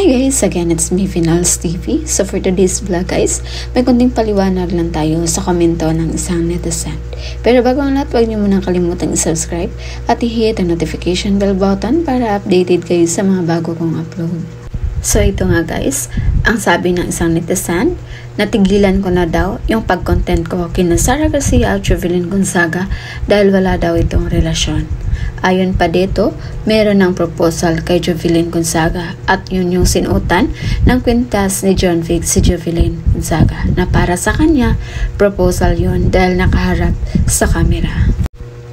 Hi guys! Again, it's me, Finals TV. So for today's vlog guys, may konting paliwanag lang tayo sa komento ng isang netizen. Pero bago ang lahat, huwag niyo munang kalimutang i-subscribe at i-hit ang notification bell button para updated kayo sa mga bago kong upload. So ito nga guys, ang sabi ng isang netizen, natigilan ko na daw yung pag-content ko kina Sara Garcia at Jovelyn Gonzaga dahil wala daw itong relasyon. Ayon pa dito, meron ng proposal kay Jovelyn Gonzaga at yun yung sinuotan ng kwintas ni John Vic si Jovelyn Gonzaga na para sa kanya, proposal yun dahil nakaharap sa kamera.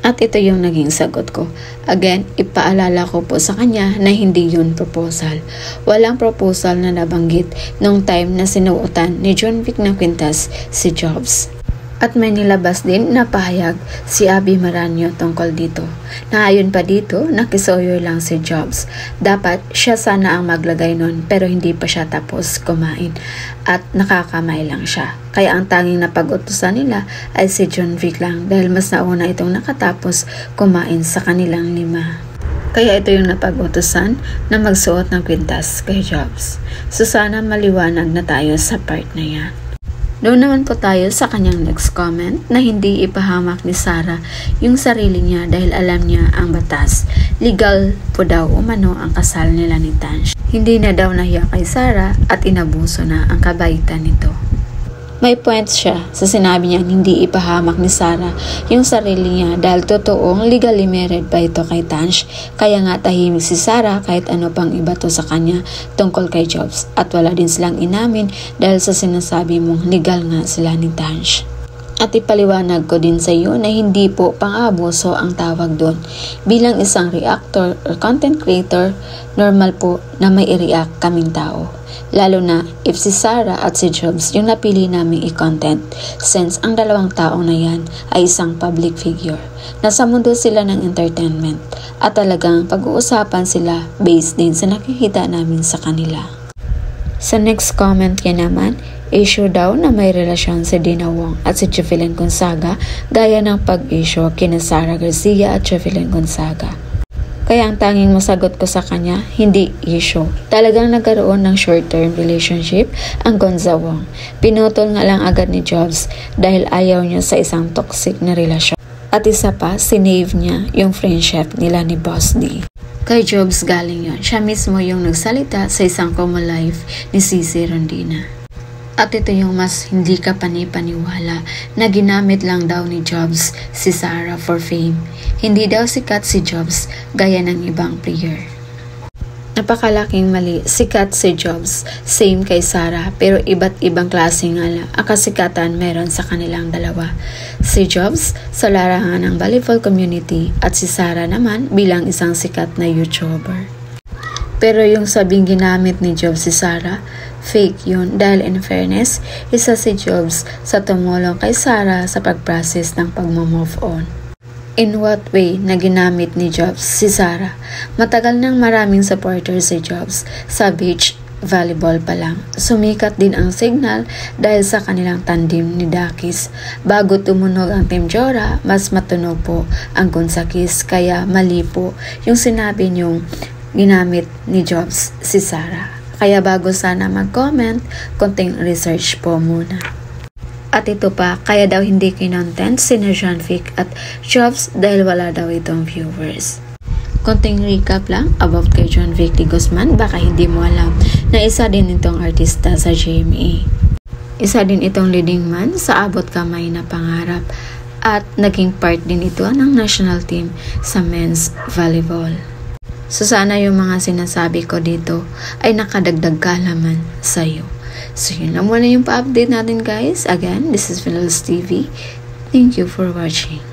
At ito yung naging sagot ko. Again, ipaalala ko po sa kanya na hindi yun proposal. Walang proposal na nabanggit nung time na sinuotan ni John Vic ng kwintas si Jobs. At may nilabas din na pahayag si Abby Maranyo tungkol dito. Na ayon pa dito, nakisoyo lang si Jobs. Dapat siya sana ang maglagay nun pero hindi pa siya tapos kumain. At nakakamay lang siya. Kaya ang tanging napag-utusan nila ay si John Vic lang dahil mas nauna itong nakatapos kumain sa kanilang 5. Kaya ito yung napag-utusan na magsuot ng kwintas kay Jobs. So sana maliwanag na tayo sa part na yan. Doon naman po tayo sa kanyang next comment na hindi ipahamak ni Sara yung sarili niya dahil alam niya ang batas. Legal po daw umano ang kasal nila ni Tansh. Hindi na daw nahiya kay Sara at inabuso na ang kabaitan nito. May points siya sa sinabi niya hindi ipahamak ni Sara yung sarili niya dahil totoong legally married pa ito kay Tansh. Kaya nga tahimik si Sara kahit ano pang ibato sa kanya tungkol kay Jobs at wala din silang inamin dahil sa sinasabi mong legal nga sila ni Tansh. At ipaliwanag ko din sa iyo na hindi po pang-abuso ang tawag doon. Bilang isang reactor or content creator, normal po na may i-react kaming tao. Lalo na if si Sara at si Jobs yung napili naming i-content since ang dalawang taong na yan ay isang public figure. Nasa mundo sila ng entertainment at talagang pag-uusapan sila based din sa nakikita namin sa kanila. Sa next comment niya naman, issue daw na may relasyon si Dina Wong at si Jovelyn Gonzaga gaya ng pag-issue kina Sara Garcia at Jovelyn Gonzaga. Kaya ang tanging masagot ko sa kanya, hindi issue. Talagang nagkaroon ng short-term relationship ang Gonza Wong. Pinutol nga lang agad ni Jobs dahil ayaw niya sa isang toxic na relasyon. At isa pa, sinave niya yung friendship nila ni Boss D. Kay Jobs galing yun. Siya mismo yung nagsalita sa isang common life ni Cici Rondina. At ito yung mas hindi ka panipaniwala na ginamit lang daw ni Jobs si Sara for fame. Hindi daw sikat si Jobs gaya ng ibang player. Napakalaking mali, sikat si Jobs, same kay Sara pero iba't ibang klase nga lang ang kasikatan meron sa kanilang dalawa. Si Jobs sa larangan ng volleyball community at si Sara naman bilang isang sikat na YouTuber. Pero yung sabing ginamit ni Jobs si Sara, fake yun dahil in fairness, isa si Jobs sa tumulong kay Sara sa pag-process ng pag-move on. In what way na ginamit ni Jobs si Sara? Matagal nang maraming supporters si Jobs sa beach volleyball pa lang. Sumikat din ang signal dahil sa kanilang tandem ni Dakis. Bago tumunog ang Team Jora, mas matunog po ang Gonzakis kaya mali po yung sinabi niyong ginamit ni Jobs si Sara. Kaya bago sana mag-comment, konting research po muna. At ito pa, kaya daw hindi kinontent sina John Vic at Jobs dahil wala daw itong viewers. Konting recap lang about kay John Vic de Guzman, baka hindi mo alam na isa din itong artista sa GMA. Isa din itong leading man sa Abot Kamay na Pangarap at naging part din ito ng national team sa men's volleyball. So sana yung mga sinasabi ko dito ay nakadagdag kaalaman sa'yo. So yun lang muna yung pa-update natin guys. Again, this is Finals TV. Thank you for watching.